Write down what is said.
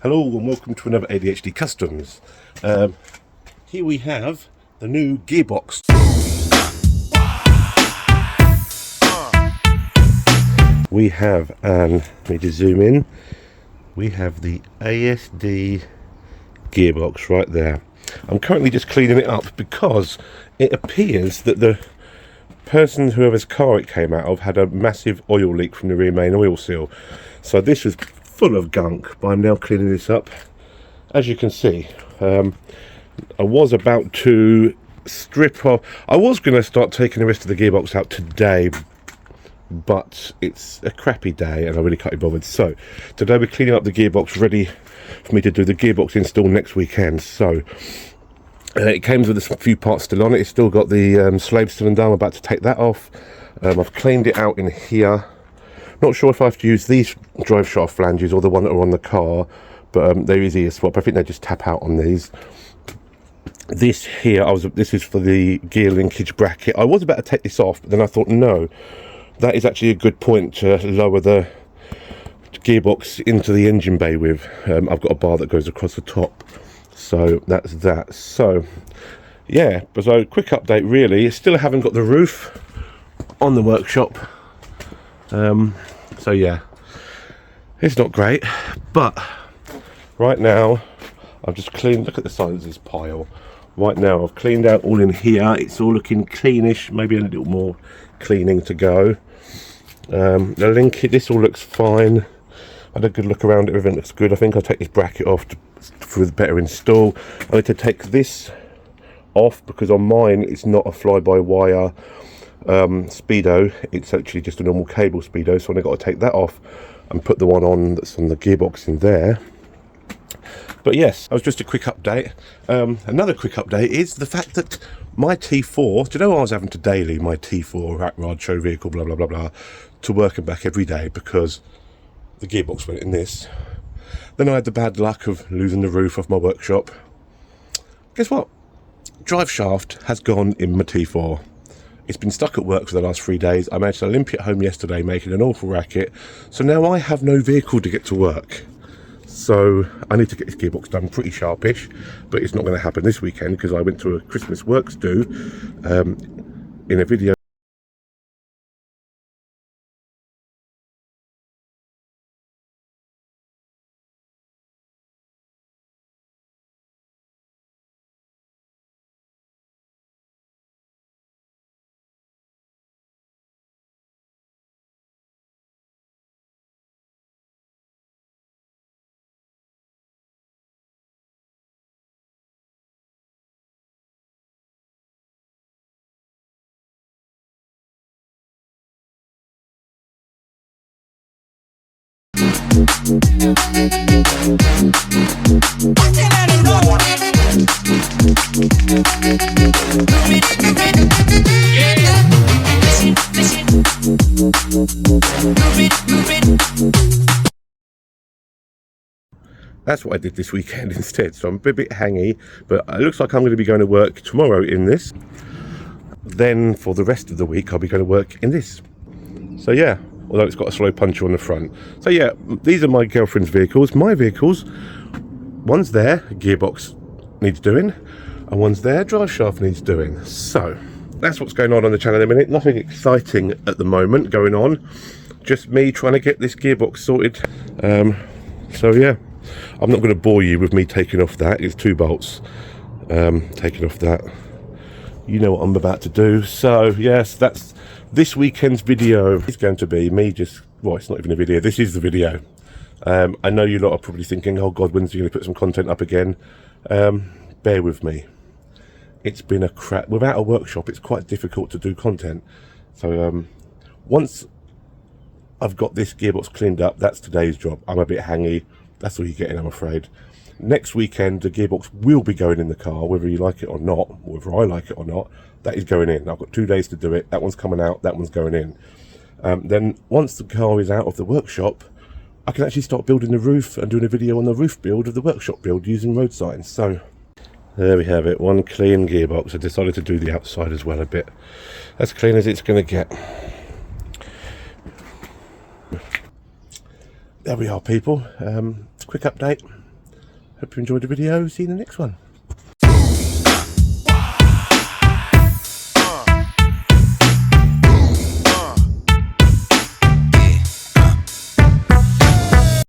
Hello and welcome to another ADHD Customs. Here we have the new gearbox. We have, let me just zoom in, we have the ASD gearbox right there. I'm currently just cleaning it up because it appears that the person, whoever's car it came out of, had a massive oil leak from the rear main oil seal. So this was full of gunk, but I'm now cleaning this up. As you can see, I was about to strip off. I was going to start taking the rest of the gearbox out today, but it's a crappy day and I really can't be bothered. So today we're cleaning up the gearbox, ready for me to do the gearbox install next weekend. So it came with a few parts still on it. It's still got the slave cylinder. I'm about to take that off. I've cleaned it out in here. Not sure if I have to use these drive shaft flanges or the one that are on the car, but they're easy to swap. I think they just tap out on these. This here, this is for the gear linkage bracket. I was about to take this off, but then I thought, no, that is actually a good point to lower the gearbox into the engine bay with. I've got a bar that goes across the top. So that's that. So yeah, so quick update really. Still haven't got the roof on the workshop. So yeah, it's not great, but right now I've just cleaned, look at the size of this pile. Right now I've cleaned out all in here. It's all looking cleanish, maybe a little more cleaning to go. The linkage, this all looks fine. I had a good look around it, everything looks good. I think I'll take this bracket off for the better install. I need to take this off because on mine it's not a fly-by-wire speedo, it's actually just a normal cable speedo, so I've got to take that off and put the one on that's on the gearbox in there. But yes, that was just a quick update. Another quick update is the fact that my T4, do you know I was having to daily my T4 rack rod show vehicle blah blah blah blah to work and back every day because the gearbox went in this. Then I had the bad luck of losing the roof off my workshop. Guess what? Drive shaft has gone in my T4. It's been stuck at work for the last 3 days. I managed to limp it home yesterday, making an awful racket. So now I have no vehicle to get to work. So I need to get this gearbox done pretty sharpish, but it's not going to happen this weekend because I went to a Christmas works do in a video. That's what I did this weekend instead, so I'm a bit hangy, but it looks like I'm going to be going to work tomorrow in this. Then for the rest of the week I'll be going to work in this. So yeah, although it's got a slow puncher on the front. So yeah, these are my girlfriend's vehicles. My vehicles, one's there, gearbox needs doing, and one's there, drive shaft needs doing. So that's what's going on the channel in a minute. Nothing exciting at the moment going on, just me trying to get this gearbox sorted. So yeah, I'm not going to bore you with me taking off that. It's 2 bolts, taking off that. You know what I'm about to do. So yes, that's this weekend's video. It's going to be me just, well, it's not even a video, this is the video. I know you lot are probably thinking, oh god, when's he going to put some content up again? Bear with me. It's been a crap, without a workshop it's quite difficult to do content. So once I've got this gearbox cleaned up, that's today's job. I'm a bit hangy, that's all you're getting, I'm afraid. Next weekend the gearbox will be going in the car, whether you like it or not, or whether I like it or not. That is going in. I've got 2 days to do it. That one's coming out, that one's going in. Then once the car is out of the workshop, I can actually start building the roof and doing a video on the roof build of the workshop build using road signs. So there we have it, one clean gearbox. I decided to do the outside as well a bit, as clean as it's going to get. There we are, people. Quick update. Hope you enjoyed the video. See you in the next one.